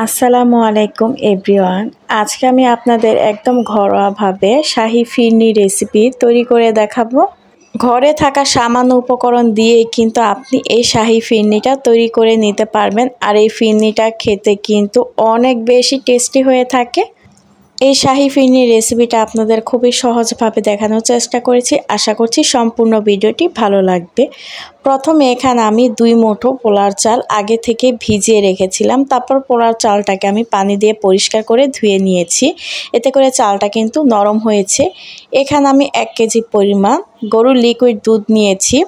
আসসালামু আলাইকুম এভরিওয়ান। আজকে আমি আপনাদের একদম ঘরোয়াভাবে শাহী ফিরনি রেসিপি তৈরি করে দেখাবো। ঘরে থাকা সামান্য উপকরণ দিয়ে কিন্তু আপনি এই শাহী ফিরনিটা তৈরি করে নিতে পারবেন। আর এই ফিরনিটা খেতে কিন্তু অনেক বেশি টেস্টি হয়ে থাকে। এই শাহী ফিরনির রেসিপিটা আপনাদের খুবই সহজভাবে দেখানোর চেষ্টা করেছি। আশা করছি সম্পূর্ণ ভিডিওটি ভালো লাগবে। প্রথমে এখানে আমি 2 মুঠো পোলার চাল আগে থেকে ভিজিয়ে রেখেছিলাম। তারপর পোলার চালটাকে আমি পানি দিয়ে পরিষ্কার করে ধুয়ে নিয়েছি। এতে করে চালটা কিন্তু নরম হয়েছে। এখানে আমি 1 কেজি পরিমাণ গরুর লিকুইড দুধ নিয়েছি।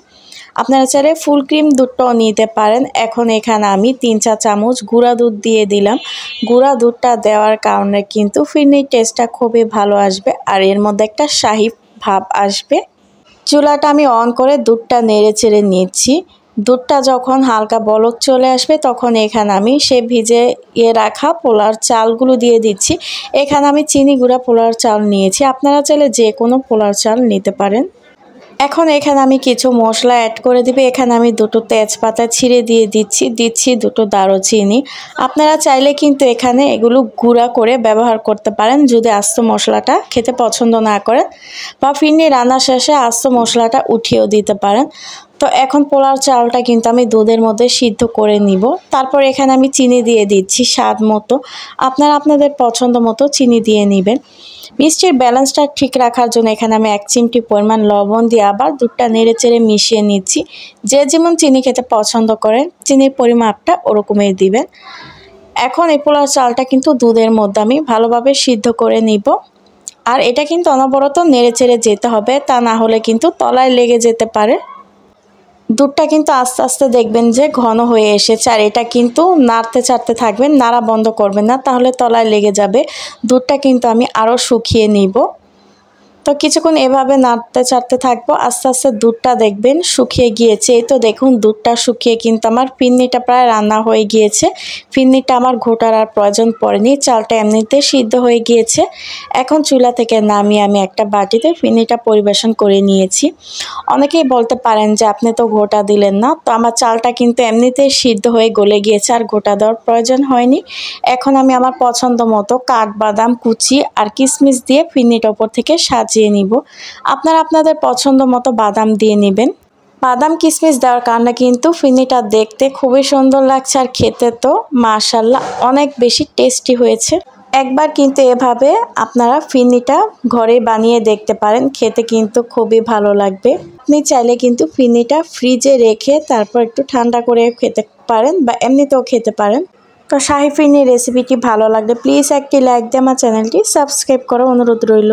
আপনারা চাইলে ফুল ক্রিম দুধটাও নিতে পারেন। এখন এখানে আমি 3 চা চামচ গুঁড়া দুধ দিয়ে দিলাম। গুঁড়া দুধটা দেওয়ার কারণে কিন্তু ফিরনির টেস্টটা খুবই ভালো আসবে আর এর মধ্যে একটা শাহী ভাব আসবে। চুলাটা আমি অন করে দুধটা নেড়ে চেড়ে নিচ্ছি। দুধটা যখন হালকা বলক চলে আসবে তখন এখানে আমি ভিজিয়ে রাখা পোলার চালগুলো দিয়ে দিচ্ছি। এখানে আমি চিনি গুঁড়া পোলার চাল নিয়েছি। আপনারা চাইলে যে কোনো পোলার চাল নিতে পারেন। এখন এখানে আমি কিছু মশলা অ্যাড করে দিব। এখানে আমি 2টো তেজপাতা ছিঁড়ে দিয়ে দিচ্ছি 2টো দারুচিনি। আপনারা চাইলে কিন্তু এখানে এগুলো গুঁড়া করে ব্যবহার করতে পারেন যদি আস্ত মশলাটা খেতে পছন্দ না করেন, বা ফিরনি রান্না শেষে আস্ত মশলাটা উঠিয়েও দিতে পারেন। তো এখন পোলার চালটা কিন্তু আমি দুধের মধ্যে সিদ্ধ করে নিব। তারপর এখানে আমি চিনি দিয়ে দিচ্ছি স্বাদ মতো। আপনারা আপনাদের পছন্দ মতো চিনি দিয়ে নেবেন। মিষ্টির ব্যালেন্সটা ঠিক রাখার জন্য এখানে আমি 1 চিমটি পরিমাণ লবণ দিয়ে আবার দুধটা নেড়ে চেড়ে মিশিয়ে নিচ্ছি। যে যেমন চিনি খেতে পছন্দ করেন চিনির পরিমাপটা ওরকমই দিবেন। এখন এই পোলার চালটা কিন্তু দুধের মধ্যে আমি ভালোভাবে সিদ্ধ করে নিব। আর এটা কিন্তু অনবরত নেড়ে চেড়ে যেতে হবে, তা না হলে কিন্তু তলায় লেগে যেতে পারে। দুধটা কিন্তু আস্তে আস্তে দেখবেন যে ঘন হয়ে এসেছে, আর এটা কিন্তু নাড়তে চাড়তে থাকবেন, নাড়া বন্ধ করবেন না, তাহলে তলায় লেগে যাবে। দুধটা কিন্তু আমি আরও শুকিয়ে নিব। তো কিছুক্ষণ এভাবে নাড়তে চাড়তে থাকবো। আস্তে আস্তে দুধটা দেখবেন শুকিয়ে গিয়েছে। এই তো দেখুন দুধটা শুকিয়ে কিন্তু আমার ফিরনিটা প্রায় রান্না হয়ে গিয়েছে। ফিরনিটা আমার ঘোটার আর প্রয়োজন পড়েনি, চালটা এমনিতে সিদ্ধ হয়ে গিয়েছে। এখন চুলা থেকে নামিয়ে আমি একটা বাটিতে ফিরনিটা পরিবেশন করে নিয়েছি। অনেকেই বলতে পারেন যে আপনি তো ঘোটা দিলেন না, তো আমার চালটা কিন্তু এমনিতেই সিদ্ধ হয়ে গলে গিয়েছে, আর ঘোটা দেওয়ার প্রয়োজন হয়নি। এখন আমি আমার পছন্দ মতো কাঠবাদাম কুচি আর কিশমিশ দিয়ে ফিরনিটার উপর থেকে সাজিয়ে নিব। আপনারা আপনাদের পছন্দ মতো বাদাম দিয়ে নেবেন। বাদাম কিশমিশ দেওয়ার কারণে কিন্তু ফিরনিটা দেখতে খুবই সুন্দর লাগছে, আর খেতে তো মাশাআল্লাহ অনেক বেশি টেস্টি হয়েছে। একবার কিন্তু এভাবে আপনারা ফিরনিটা ঘরে বানিয়ে দেখতে পারেন, খেতে কিন্তু খুবই ভালো লাগবে। আপনি চাইলে কিন্তু ফিরনিটা ফ্রিজে রেখে তারপর একটু ঠান্ডা করে খেতে পারেন, বা এমনিতেও খেতে পারেন। তো শাহী ফিরনির রেসিপিটি ভালো লাগলে প্লিজ একটি লাইক দিয়ে আমার চ্যানেলটি সাবস্ক্রাইব করার অনুরোধ রইল।